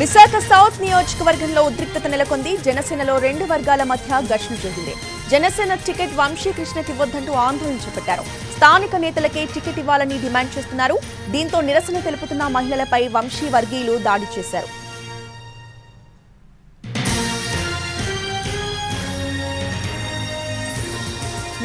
Visakha south నియోజకవర్గంలో ఉద్రిక్తత నెలకొంది. జనసేనలో రెండు వర్గాల మధ్య ఘర్షణ జరిగింది. జనసేన టికెట్ వంశీకృష్ణకి ఇవ్వొద్దంటూ ఆందోళన చేపట్టారు. స్థానిక నేతలకే టికెట్ ఇవ్వాలని డిమాండ్ చేస్తున్నారు. దీంతో నిరసన తెలుపుతున్న మహిళలపై వంశీ వర్గీయులు దాడి చేశారు.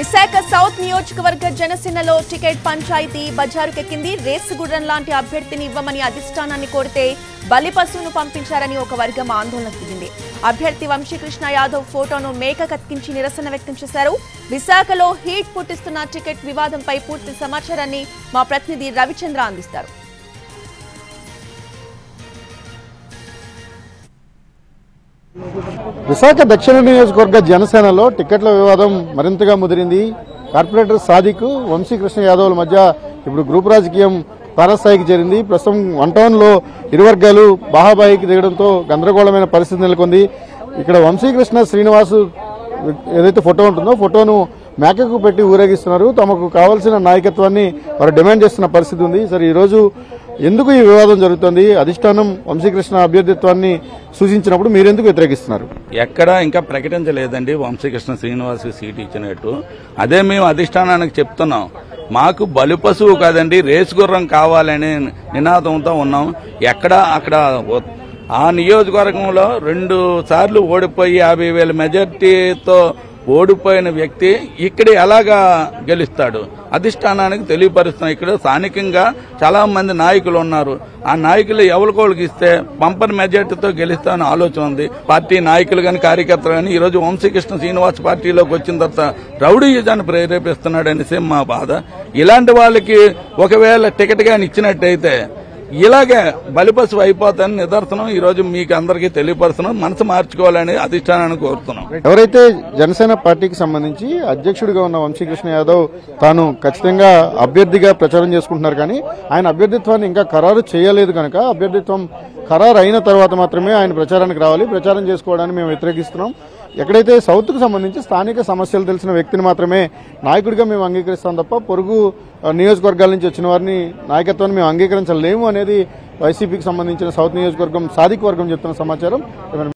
విశాఖ సౌత్ నియోజకవర్గ జనసేనలో టికెట్ పంచాయతీ బజారుకెక్కింది. రేసు గుర్రం లాంటి అభ్యర్థిని ఇవ్వమని అధిష్టానాన్ని కోరితే బలిపశువును పంపించారని ఒక వర్గం ఆందోళనకు దిగింది. అభ్యర్థి వంశీకృష్ణ యాదవ్ ఫోటోను మేక కత్తికించి నిరసన వ్యక్తం చేశారు. విశాఖలో హీట్ పుట్టిస్తున్న టికెట్ వివాదంపై పూర్తి సమాచారాన్ని మా ప్రతినిధి రవిచంద్ర అందిస్తారు. విశాఖ దక్షిణ నియోజకవర్గ జనసేనలో టికెట్ల వివాదం మరింతగా ముదిరింది. కార్పొరేటర్ సాదిక్ వంశీకృష్ణ యాదవ్ల మధ్య ఇప్పుడు గ్రూప్ రాజకీయం తారస్థాయికి చేరింది. ప్రస్తుతం వన్ టౌన్ లో ఇరు వర్గాలు బాహాబాయికి దిగడంతో గందరగోళమైన పరిస్థితి నెలకొంది. ఇక్కడ వంశీకృష్ణ శ్రీనివాసు ఏదైతే ఫోటో ఉంటుందో ఫోటోను మేకకు పెట్టి ఊరేగిస్తున్నారు. తమకు కావాల్సిన నాయకత్వాన్ని వారు డిమాండ్ చేస్తున్న పరిస్థితి ఉంది. సరే, ఈరోజు ఎందుకు ఈ వివాదం జరుగుతుంది? అధిష్టానం వంశీకృష్ణ అభ్యర్థిత్వాన్ని సూచించినప్పుడు మీరెందుకు వ్యతిరేకిస్తున్నారు? ఎక్కడా ఇంకా ప్రకటించలేదండి వంశీకృష్ణ శ్రీనివాస్కి సీటు ఇచ్చినట్టు. అదే మేము అధిష్టానానికి చెప్తున్నాం. మాకు బలిపశువు కాదండి, రేసు గుర్రం కావాలనే నినాదంతో ఉన్నాం. అక్కడ ఆ నియోజకవర్గంలో 2 సార్లు ఓడిపోయి 50,000 మెజార్టీతో ఓడిపోయిన వ్యక్తి ఇక్కడ ఎలాగా గెలుస్తాడు? అధిష్టానానికి తెలియపరుస్తున్నాం. ఇక్కడ స్థానికంగా చాలా మంది నాయకులు ఉన్నారు. ఆ నాయకులు ఎవరికోళ్ళకి ఇస్తే పంపని మెజార్టీతో గెలుస్తామని ఆలోచన ఉంది. పార్టీ నాయకులు కానీ కార్యకర్తలు కానీ ఈరోజు వంశీకృష్ణ శ్రీనివాస్ పార్టీలోకి వచ్చిన తర్వాత రౌడీయుజాన్ని ప్రేరేపిస్తున్నాడు అనేసి మా బాధ. ఇలాంటి వాళ్ళకి ఒకవేళ టికెట్ కానీ ఇచ్చినట్టయితే ఇలాగే బలిపశువు అయిపోతాయని నిదర్శనం ఈ రోజు మీకు అందరికీ తెలియపరుస్తున్నాం. మనసు మార్చుకోవాలని అధిష్టానాన్ని కోరుతున్నాం. ఎవరైతే జనసేన పార్టీకి సంబంధించి అధ్యక్షుడిగా ఉన్న వంశీకృష్ణ యాదవ్ తాను ఖచ్చితంగా అభ్యర్థిగా ప్రచారం చేసుకుంటున్నారు. కానీ ఆయన అభ్యర్థిత్వాన్ని ఇంకా ఖరారు చేయలేదు కనుక అభ్యర్థిత్వం ఖరారు అయిన తర్వాత మాత్రమే ఆయన ప్రచారానికి రావాలి. ప్రచారం చేసుకోవడానికి మేము వ్యతిరేకిస్తున్నాం. ఎక్కడైతే సౌత్ కు సంబంధించి స్థానిక సమస్యలు తెలిసిన వ్యక్తిని మాత్రమే నాయకుడిగా మేము అంగీకరిస్తాం తప్ప పొరుగు నియోజకవర్గాల నుంచి వచ్చిన వారిని నాయకత్వాన్ని మేము అంగీకరించలేము అనేది వైసీపీకి సంబంధించిన సౌత్ నియోజకవర్గం సాదిక్ వర్గం చెప్తున్న సమాచారం.